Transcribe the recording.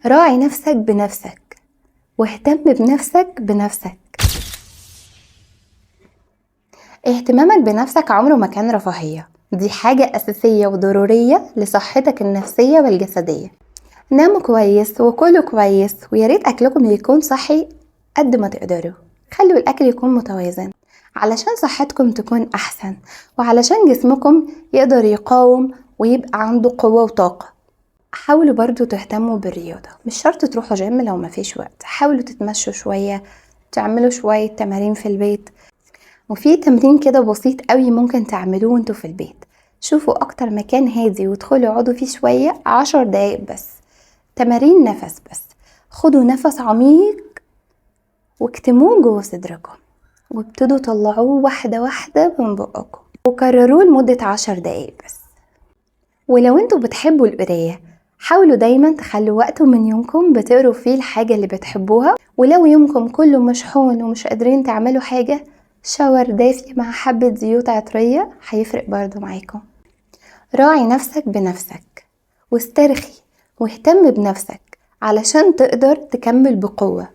راعي نفسك بنفسك واهتم بنفسك بنفسك. اهتمامك بنفسك عمره ما كان رفاهية، دي حاجة أساسية وضرورية لصحتك النفسية والجسدية. ناموا كويس وكلوا كويس، وياريت أكلكم يكون صحي قد ما تقدروا. خلوا الأكل يكون متوازن علشان صحتكم تكون أحسن، وعلشان جسمكم يقدر يقاوم ويبقى عنده قوة وطاقة. حاولوا برضو تهتموا بالرياضة، مش شرط تروحوا جيم لو مفيش وقت، حاولوا تتمشوا شوية، تعملوا شوية تمارين في البيت. وفي تمرين كده بسيط قوي ممكن تعملوه وانتوا في البيت. شوفوا اكتر مكان هادي وادخلوا اقعدوا فيه شوية 10 دقايق بس، تمارين نفس بس. خدوا نفس عميق واكتموه جوه صدركم، وابتدوا طلعوه واحدة واحدة من بقكم، وكرروه لمدة 10 دقايق بس. ولو انتوا بتحبوا القراية، حاولوا دايما تخلوا وقت من يومكم بتقروا فيه الحاجة اللي بتحبوها. ولو يومكم كله مشحون ومش قادرين تعملوا حاجة، شاور دافي مع حبة زيوت عطرية هيفرق برضو معاكم. راعي نفسك بنفسك واسترخي واهتم بنفسك علشان تقدر تكمل بقوة.